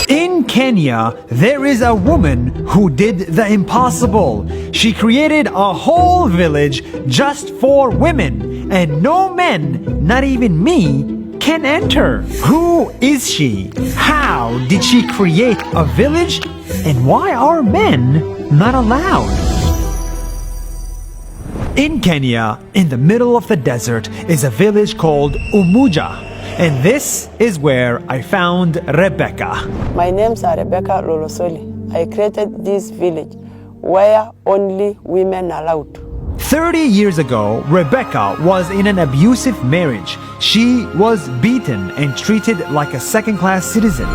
In Kenya, there is a woman who did the impossible. She created a whole village just for women, and no men, not even me, can enter. Who is she? How did she create a village? And why are men not allowed? In Kenya, in the middle of the desert, is a village called Umuja. And this is where I found Rebecca. My name's Rebecca Lolosoli. I created this village where only women are allowed. 30 years ago, Rebecca was in an abusive marriage. She was beaten and treated like a second-class citizen.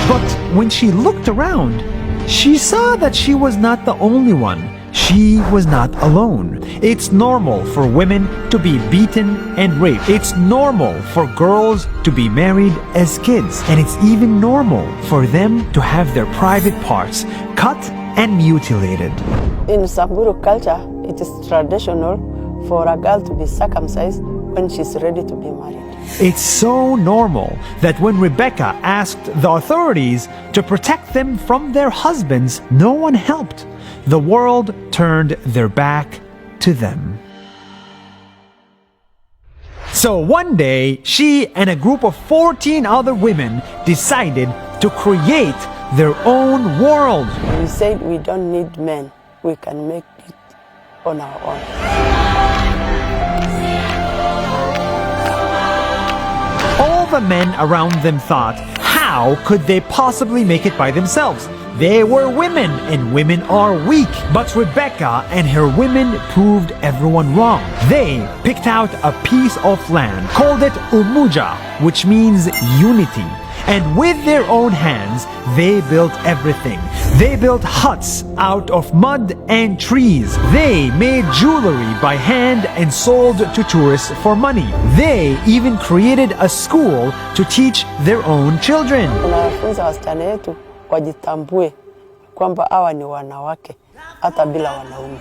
But when she looked around, she saw that she was not the only one. She was not alone. It's normal for women to be beaten and raped. It's normal for girls to be married as kids. And it's even normal for them to have their private parts cut and mutilated. In Samburu culture, it is traditional for a girl to be circumcised when she's ready to be married. It's so normal that when Rebecca asked the authorities to protect them from their husbands, no one helped. The world turned their back to them. So one day, she and a group of 14 other women decided to create their own world. We said we don't need men. We can make it on our own. All the men around them thought, how could they possibly make it by themselves? They were women, and women are weak. But Rebecca and her women proved everyone wrong. They picked out a piece of land, called it Umuja, which means unity. And with their own hands, they built everything. They built huts out of mud and trees. They made jewelry by hand and sold to tourists for money. They even created a school to teach their own children. Tunawafunza wasichana wetu wajitambue kwamba hawa ni wanawake hata bila wanaume.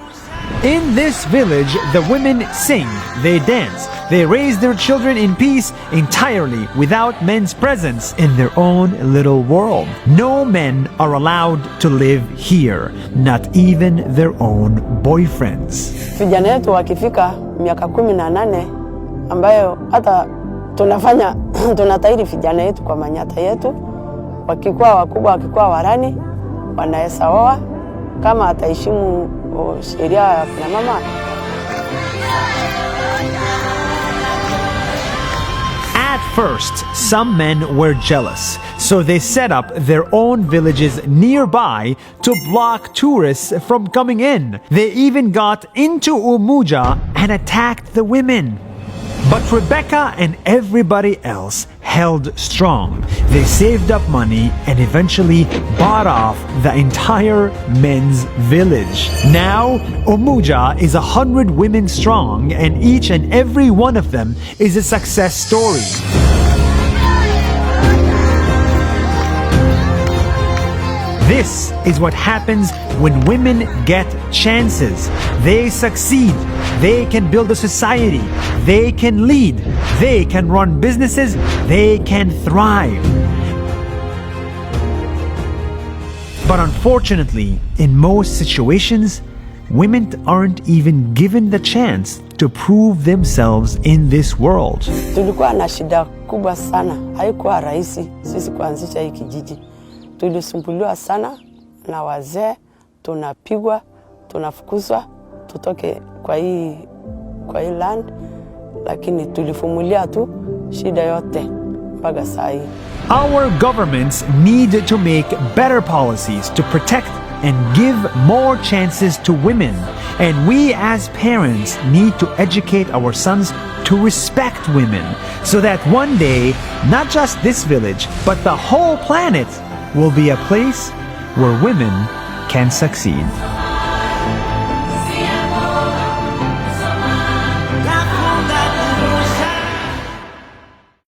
In this village, the women sing, they dance, they raise their children in peace entirely without men's presence in their own little world. No men are allowed to live here, not even their own boyfriends. Vijana wetu wakifika miaka 18 ambayo hata tunatairi vijana wetu kwa manyata yetu, wakikuwa wakubwa, wakikuwa warani, wanaweza oa kama ataheshimu sheria ya kina mama. At first, some men were jealous, so they set up their own villages nearby to block tourists from coming in. They even got into Umuja and attacked the women. But Rebecca and everybody else held strong. They saved up money and eventually bought off the entire men's village. Now, Umuja is 100 women strong, and each and every one of them is a success story. This is what happens when women get chances. They succeed. They can build a society. They can lead. They can run businesses. They can thrive. But unfortunately, in most situations, women aren't even given the chance to prove themselves in this world. Tulikuwa na shida kubwa sana. Haikuwa rahisi sisi kuanzisha hii kijiji. Tulisumbuliwa sana na wazee, tunapigwa, tunafukuzwa, tutoke kwa hii land, lakini tulifumulia tu shida yote mpaka saa hii. Our governments need to make better policies to protect and give more chances to women. And we as parents need to educate our sons to respect women so that one day, not just this village, but the whole planet will be a place where women can succeed.